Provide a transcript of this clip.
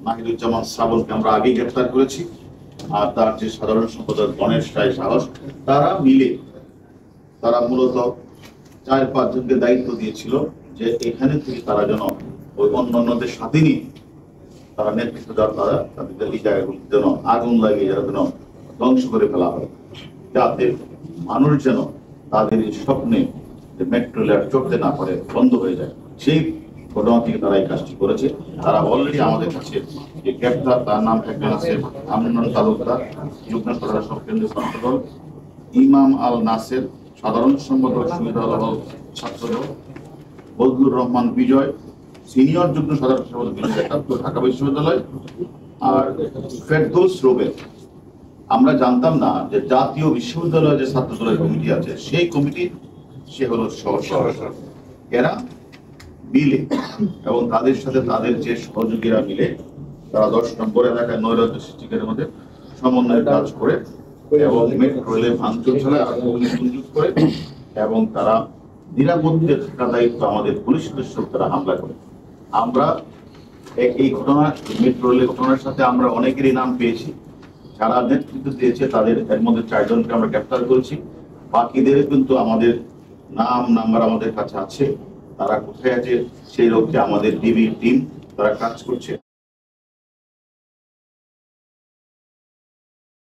নাহিদুজ্জামান শ্রাবণকে আমরা আগেই গ্রেফতার করেছি, আর তার যে সাধারণ সম্পাদক গণেশ রায় সাহস, তারা মিলে তারা মূলত 4-5 জনকে দায়িত্ব দিয়েছিল যে এখানে থেকে তারা যেন ওই অন্যান্যদের সাথে নিয়ে তারা নেতৃত্ব দেওয়ার তারা তাদের এই জায়গাগুলিতে যেন আগুন লাগিয়ে যারা যেন ধ্বংস করে ফেলা হয়, যাতে মানুষ যেন তাদের এই স্বপ্নে যে মেট্রো রেল চড়তে না পারে, বন্ধ হয়ে যায়। সেই ঘটনা থেকে তারা এই কাজটি করেছে। তারা অলরেডি আমাদের কাছে যে গ্রেপ্তার, তার নাম একজন আছে আমিনুল তালুকদার, যুগ্ম প্রশাসক কেন্দ্রীয় ছাত্রদল, ইমাম আল নাসের সাধারণ সম্পাদক সুবিধাদল ছাত্রদল, বদলুর রহমান বিজয় সিনিয়র যুগ্ম সাধারণ সম্পাদক ঢাকা বিশ্ববিদ্যালয়, আর ফেরদৌস রুবেল। আমরা জানতাম না যে জাতীয় বিশ্ববিদ্যালয়ে যে ছাত্র দলের কমিটি আছে সেই কমিটির সে হলো সহ-সদস্য। এরা মিলে এবং তাদের সাথে তাদের যে সহযোগীরা মিলে তারা 10 নম্বর এলাকায় নৈরাজ্য সৃষ্টিকারীর মধ্যে সমন্বয়ের কাজ করে এবং মেট্রো রেলে ভাঙচুর চালায় আর সংযোগ করে, এবং তারা নিরাপত্তা থাকা দায়িত্ব আমাদের পুলিশ সদস্য তারা হামলা করে। আমরা এই ঘটনা, মেট্রো রেলের ঘটনার সাথে আমরা অনেকেরই নাম পেয়েছি, যারা নেতৃত্ব দিয়েছে তাদের এর মধ্যে 4 জনকে আমরা গ্রেফতার করেছি। বাকিদের কিন্তু আমাদের নাম্বার আমাদের কাছে আছে, তারা কোথায় আছে সেই লক্ষ্যে আমাদের ডিবি টিম তারা কাজ করছে।